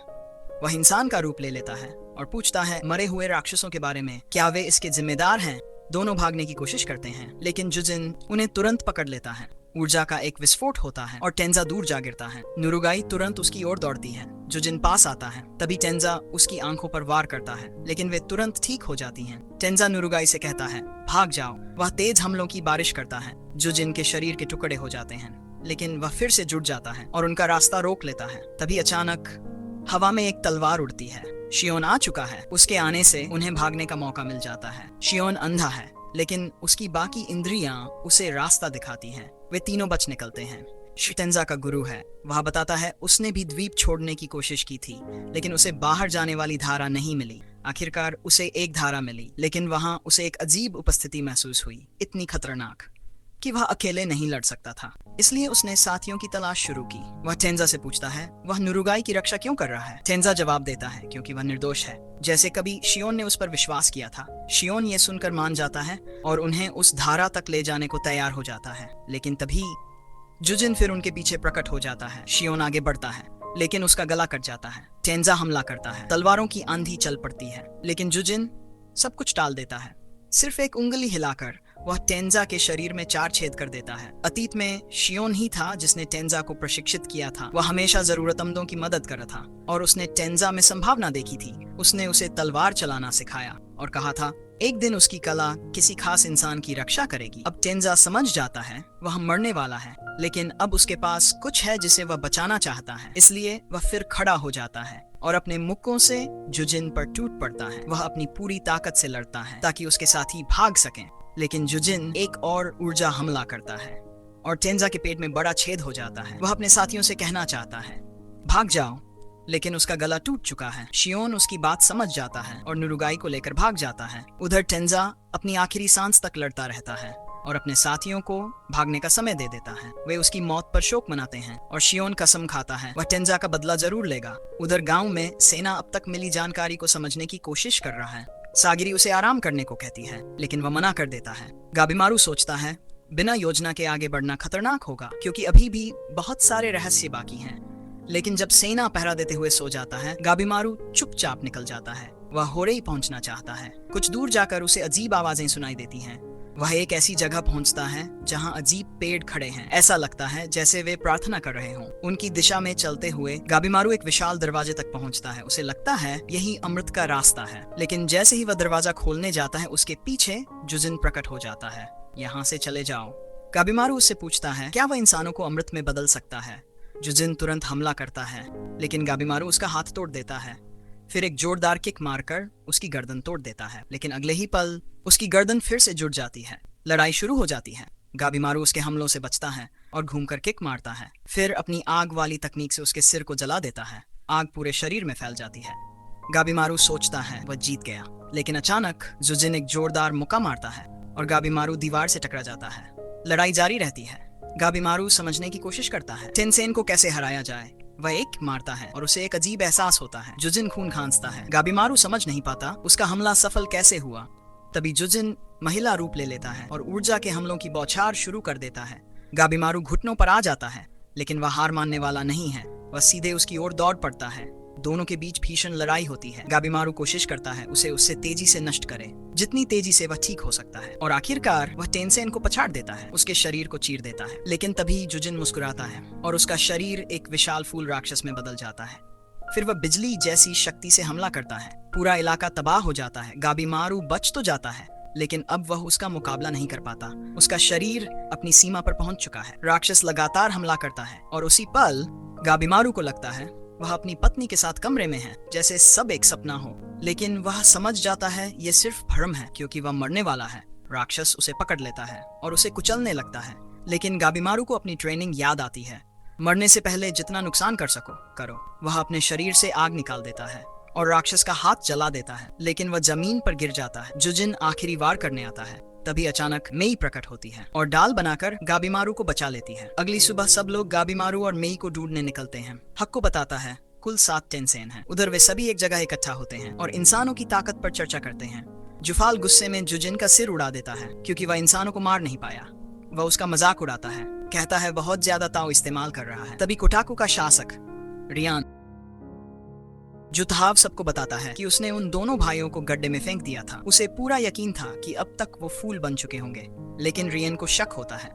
वह इंसान का रूप ले लेता है और पूछता है मरे हुए राक्षसों के बारे में, क्या वे इसके जिम्मेदार हैं। दोनों भागने की कोशिश करते हैं, लेकिन जुजिन उन्हें तुरंत पकड़ लेता है। ऊर्जा का एक विस्फोट होता है और टेंजा दूर जा गिरता है। नुरुगाई तुरंत उसकी ओर दौड़ती है। जुजिन पास आता है। तभी टेंजा उसकी आंखों पर वार करता है, लेकिन वे तुरंत ठीक हो जाती हैं। टेंजा नुरुगाई से कहता है भाग जाओ। वह तेज हमलों की बारिश करता है। जुजिन के शरीर के टुकड़े हो जाते हैं, लेकिन वह फिर से जुट जाता है और उनका रास्ता रोक लेता है। तभी अचानक हवा में एक तलवार उड़ती है। शियोन आ चुका है। उसके आने से उन्हें भागने का मौका मिल जाता है। शियोन अंधा है, लेकिन उसकी बाकी इंद्रियां उसे रास्ता दिखाती हैं। वे तीनों बच निकलते हैं। टेंजा का गुरु है। वह बताता है उसने भी द्वीप छोड़ने की कोशिश की थी, लेकिन उसे बाहर जाने वाली धारा नहीं मिली। आखिरकार उसे एक धारा मिली, लेकिन वहां उसे एक अजीब उपस्थिति महसूस हुई, इतनी खतरनाक कि वह अकेले नहीं लड़ सकता था। इसलिए उसने साथियों की तलाश शुरू की। वह टेंजा से पूछता है वह नुरुगाई की रक्षा क्यों कर रहा है। टेंजा जवाब देता है क्योंकि वह निर्दोष है, जैसे कभी शियोन ने उस पर विश्वास किया था। शियोन ये सुनकर मान जाता है और उन्हें उस धारा तक ले जाने को तैयार हो जाता है। लेकिन तभी जुजिन फिर उनके पीछे प्रकट हो जाता है। शियोन आगे बढ़ता है, लेकिन उसका गला कट जाता है। टेंजा हमला करता है। तलवारों की आंधी चल पड़ती है, लेकिन जुजिन सब कुछ टाल देता है। सिर्फ एक उंगली हिलाकर वह टेंजा के शरीर में 4 छेद कर देता है। अतीत में शियोन ही था जिसने टेंजा को प्रशिक्षित किया था। वह हमेशा जरूरतमंदों की मदद कर रहा था और उसने टेंजा में संभावना देखी थी। उसने उसे तलवार चलाना सिखाया और कहा था एक दिन उसकी कला किसी खास इंसान की रक्षा करेगी। अब टेंजा समझ जाता है वह मरने वाला है, लेकिन अब उसके पास कुछ है जिसे वह बचाना चाहता है। इसलिए वह फिर खड़ा हो जाता है और अपने मुक्कों से जुजिन पर टूट पड़ता है। वह अपनी पूरी ताकत से लड़ता है ताकि उसके साथी भाग सकें, लेकिन जुजिन एक और ऊर्जा हमला करता है और टेंजा के पेट में बड़ा छेद हो जाता है। वह अपने साथियों से कहना चाहता है भाग जाओ, लेकिन उसका गला टूट चुका है। शियोन उसकी बात समझ जाता है और नुरुगाई को लेकर भाग जाता है। उधर टेंजा अपनी आखिरी सांस तक लड़ता रहता है और अपने साथियों को भागने का समय दे देता है। वे उसकी मौत पर शोक मनाते हैं और शियोन कसम खाता है वह टेंजा का बदला जरूर लेगा। उधर गांव में सेना अब तक मिली जानकारी को समझने की कोशिश कर रहा है। सागिरी उसे आराम करने को कहती है, लेकिन वह मना कर देता है। गाबीमारू सोचता है बिना योजना के आगे बढ़ना खतरनाक होगा, क्योंकि अभी भी बहुत सारे रहस्य बाकी हैं। लेकिन जब सेना पहरा देते हुए सो जाता है, गाबीमारू चुपचाप निकल जाता है। वह होरेई पहुंचना चाहता है। कुछ दूर जाकर उसे अजीब आवाजें सुनाई देती हैं। वह एक ऐसी जगह पहुंचता है जहां अजीब पेड़ खड़े हैं। ऐसा लगता है जैसे वे प्रार्थना कर रहे हों। उनकी दिशा में चलते हुए गाबीमारू एक विशाल दरवाजे तक पहुंचता है। उसे लगता है यही अमृत का रास्ता है, लेकिन जैसे ही वह दरवाजा खोलने जाता है उसके पीछे जुजिन प्रकट हो जाता है। यहाँ से चले जाओ। गाबीमारू उससे पूछता है क्या वह इंसानों को अमृत में बदल सकता है। जुजिन तुरंत हमला करता है, लेकिन गाबीमारू उसका हाथ तोड़ देता है। फिर एक जोरदार किक मारकर उसकी गर्दन तोड़ देता है, लेकिन अगले ही पल उसकी गर्दन फिर से जुड़ जाती है। लड़ाई शुरू हो जाती है। गाबीमारू उसके हमलों से बचता है और घूमकर किक मारता है। फिर अपनी आग वाली तकनीक से उसके सिर को जला देता है। आग पूरे शरीर में फैल जाती है। गाबीमारू सोचता है वह जीत गया, लेकिन अचानक जुजिन एक जोरदार मुक्का मारता है और गाबीमारू दीवार से टकरा जाता है। लड़ाई जारी रहती है। गाबीमारू समझने की कोशिश करता है टेंसेन को कैसे हराया जाए। वह एक मारता है और उसे एक अजीब एहसास होता है। जुजिन खून खांसता है। गाबीमारू समझ नहीं पाता उसका हमला सफल कैसे हुआ। तभी जुजिन महिला रूप ले लेता है और ऊर्जा के हमलों की बौछार शुरू कर देता है। गाबीमारू घुटनों पर आ जाता है, लेकिन वह हार मानने वाला नहीं है। वह सीधे उसकी ओर दौड़ पड़ता है। दोनों के बीच भीषण लड़ाई होती है। गाबीमारू कोशिश करता है उसे उससे तेजी से नष्ट करे, जितनी तेजी से वह ठीक हो सकता है, और आखिरकार वह टेंसेन को पछाड़ देता है, उसके शरीर को चीर देता है। लेकिन तभी जुजिन मुस्कुराता है और उसका शरीर एक विशाल फूल राक्षस में बदल जाता है। फिर वह बिजली जैसी शक्ति से हमला करता है। पूरा इलाका तबाह हो जाता है। गाबीमारू बच तो जाता है, लेकिन अब वह उसका मुकाबला नहीं कर पाता। उसका शरीर अपनी सीमा पर पहुंच चुका है। राक्षस लगातार हमला करता है और उसी पल गाबीमारू को लगता है वह अपनी पत्नी के साथ कमरे में है, जैसे सब एक सपना हो। लेकिन वह समझ जाता है ये सिर्फ भ्रम है, क्योंकि वह मरने वाला है। राक्षस उसे पकड़ लेता है और उसे कुचलने लगता है। लेकिन गाबीमारू को अपनी ट्रेनिंग याद आती है। मरने से पहले जितना नुकसान कर सको करो। वह अपने शरीर से आग निकाल देता है और राक्षस का हाथ जला देता है, लेकिन वह जमीन पर गिर जाता है। जुजिन आखिरी वार करने आता है। तभी अचानक मेई प्रकट होती है और डाल बनाकर गाबीमारू को बचा लेती है। अगली सुबह सब लोग गाबीमारू और मेई को ढूंढने निकलते हैं। हक को बताता है कुल 7 टेंसेन हैं। उधर वे सभी एक जगह इकट्ठा होते हैं और इंसानों की ताकत पर चर्चा करते हैं। जुफाल गुस्से में जुजिन का सिर उड़ा देता है, क्योंकि वह इंसानों को मार नहीं पाया। वह उसका मजाक उड़ाता है, कहता है बहुत ज्यादा ताव इस्तेमाल कर रहा है। तभी कोटाकू का शासक रियान जुतहाव सबको बताता है कि उसने उन दोनों भाइयों को गड्ढे में फेंक दिया था। उसे पूरा यकीन था कि अब तक वो फूल बन चुके होंगे, लेकिन रियन को शक होता है।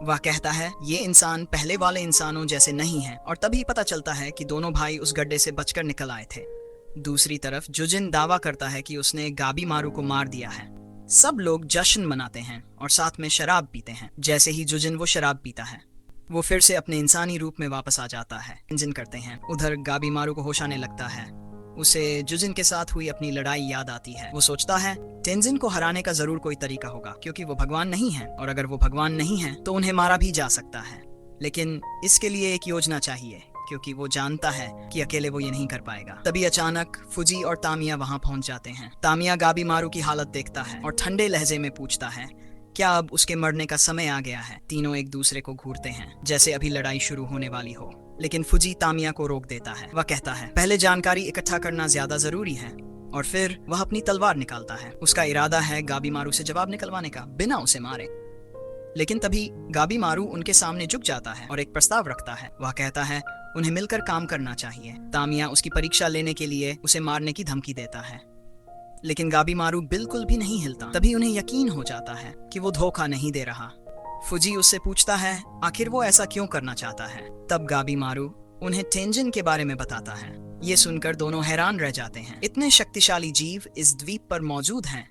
वह कहता है ये इंसान पहले वाले इंसानों जैसे नहीं हैं, और तभी पता चलता है कि दोनों भाई उस गड्ढे से बचकर निकल आए थे। दूसरी तरफ जुजिन दावा करता है कि उसने गाबीमारू को मार दिया है। सब लोग जश्न मनाते हैं और साथ में शराब पीते हैं। जैसे ही जुजिन वो शराब पीता है, वो फिर से अपने इंसानी रूप में वापस आ जाता है। इंजन करते हैं। उधर गाबीमारू को होश आने लगता है। उसे जुजिन के साथ हुई अपनी लड़ाई याद आती है। वो सोचता है टेंजिन को हराने का जरूर कोई तरीका होगा, क्योंकि वो भगवान नहीं है, और अगर वो भगवान नहीं है तो उन्हें मारा भी जा सकता है। लेकिन इसके लिए एक योजना चाहिए, क्योंकि वो जानता है कि अकेले वो ये नहीं कर पाएगा। तभी अचानक फुजी और तामिया वहां पहुंच जाते हैं। तामिया गाबीमारू की हालत देखता है और ठंडे लहजे में पूछता है क्या अब उसके मरने का समय आ गया है। तीनों एक दूसरे को घूरते हैं, जैसे अभी लड़ाई शुरू होने वाली हो, लेकिन फुजी तामिया को रोक देता है। वह कहता है पहले जानकारी इकट्ठा करना ज्यादा जरूरी है, और फिर वह अपनी तलवार निकालता है। उसका इरादा है गाबीमारू से जवाब निकलवाने का, बिना उसे मारे। लेकिन तभी गाबीमारू उनके सामने झुक जाता है और एक प्रस्ताव रखता है। वह कहता है उन्हें मिलकर काम करना चाहिए। तामिया उसकी परीक्षा लेने के लिए उसे मारने की धमकी देता है, लेकिन गाबीमारू बिल्कुल भी नहीं हिलता। तभी उन्हें यकीन हो जाता है कि वो धोखा नहीं दे रहा। फुजी उससे पूछता है आखिर वो ऐसा क्यों करना चाहता है। तब गाबीमारू उन्हें टेंजिन के बारे में बताता है। ये सुनकर दोनों हैरान रह जाते हैं। इतने शक्तिशाली जीव इस द्वीप पर मौजूद हैं।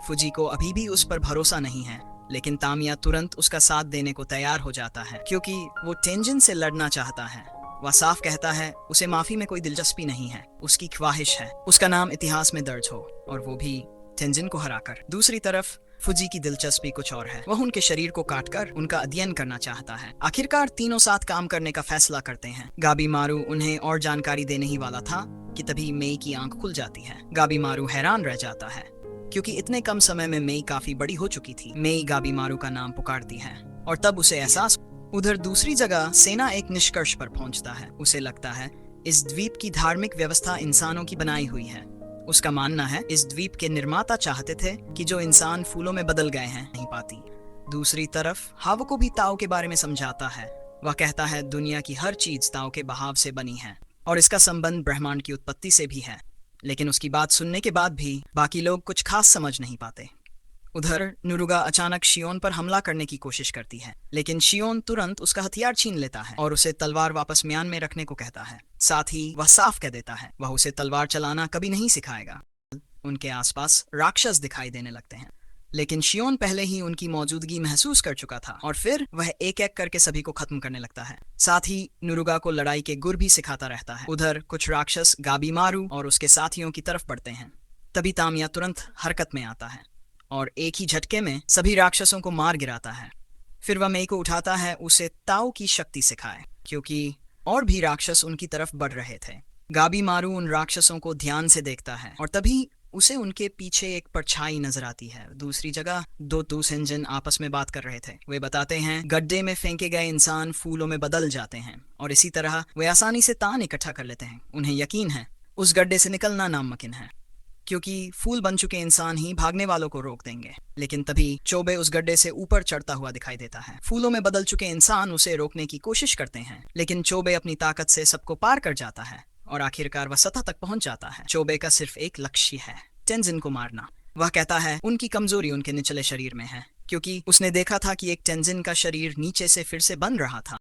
फुजी को अभी भी उस पर भरोसा नहीं है, लेकिन तामिया तुरंत उसका साथ देने को तैयार हो जाता है, क्योंकि वो टेंजिन से लड़ना चाहता है। वह साफ कहता है उसे माफी में कोई दिलचस्पी नहीं है। उसकी ख्वाहिश है उसका नाम इतिहास में दर्ज हो, और वो भी टेंजिन को हराकर। दूसरी तरफ फुजी की दिलचस्पी कुछ और है। वह उनके शरीर को काटकर उनका अध्ययन करना चाहता है। आखिरकार तीनों साथ काम करने का फैसला करते हैं। गाबीमारू उन्हें और जानकारी देने ही वाला था कि तभी मेई की आंख खुल जाती है। गाबीमारू हैरान रह जाता है, क्योंकि इतने कम समय में मेई काफी बड़ी हो चुकी थी। मेई गाबीमारू का नाम पुकारती है और तब उसे एहसास। उधर दूसरी जगह सेना एक निष्कर्ष पर पहुंचता है। उसे लगता है इस द्वीप की धार्मिक व्यवस्था इंसानों की बनाई हुई है। उसका मानना है इस द्वीप के निर्माता चाहते थे कि जो इंसान फूलों में बदल गए हैं नहीं पाती। दूसरी तरफ हावो को भी ताओ के बारे में समझाता है। वह कहता है दुनिया की हर चीज ताओ के बहाव से बनी है और इसका संबंध ब्रह्मांड की उत्पत्ति से भी है। लेकिन उसकी बात सुनने के बाद भी बाकी लोग कुछ खास समझ नहीं पाते। उधर नुरुगा अचानक शियोन पर हमला करने की कोशिश करती है, लेकिन शियोन तुरंत उसका हथियार छीन लेता है और उसे तलवार वापस म्यान में रखने को कहता है। साथ ही वह साफ कह देता है वह उसे तलवार चलाना कभी नहीं सिखाएगा। उनके आसपास राक्षस दिखाई देने लगते हैं। लेकिन शियोन पहले ही उनकी मौजूदगी महसूस कर चुका था और फिर वह एक एक करके सभी को खत्म करने लगता है। साथ ही नुरुगा को लड़ाई के गुर भी सिखाता रहता है। उधर कुछ राक्षस गाबीमारू और उसके साथियों की तरफ बढ़ते हैं। तभी तामिया तुरंत हरकत में आता है और एक ही झटके में सभी राक्षसों को मार गिराता है। फिर वह मेई को उठाता है, उसे ताओ की शक्ति सिखाए, क्योंकि और भी राक्षस उनकी तरफ बढ़ रहे थे। गाबीमारू उन राक्षसों को ध्यान से देखता है और तभी उसे उनके पीछे एक परछाई नजर आती है। दूसरी जगह दो दूसंजन आपस में बात कर रहे थे। वे बताते हैं गड्ढे में फेंके गए इंसान फूलों में बदल जाते हैं और इसी तरह वे आसानी से तान इकट्ठा कर लेते हैं। उन्हें यकीन है उस गड्ढे से निकलना नामुमकिन है, क्योंकि फूल बन चुके इंसान ही भागने वालों को रोक देंगे। लेकिन तभी चोबे उस गड्ढे से ऊपर चढ़ता हुआ दिखाई देता है। फूलों में बदल चुके इंसान उसे रोकने की कोशिश करते हैं, लेकिन चोबे अपनी ताकत से सबको पार कर जाता है और आखिरकार वह सतह तक पहुंच जाता है। चोबे का सिर्फ एक लक्ष्य है, टेंजिन को मारना। वह कहता है उनकी कमजोरी उनके निचले शरीर में है, क्योंकि उसने देखा था कि एक टेंजिन का शरीर नीचे से फिर से बन रहा था।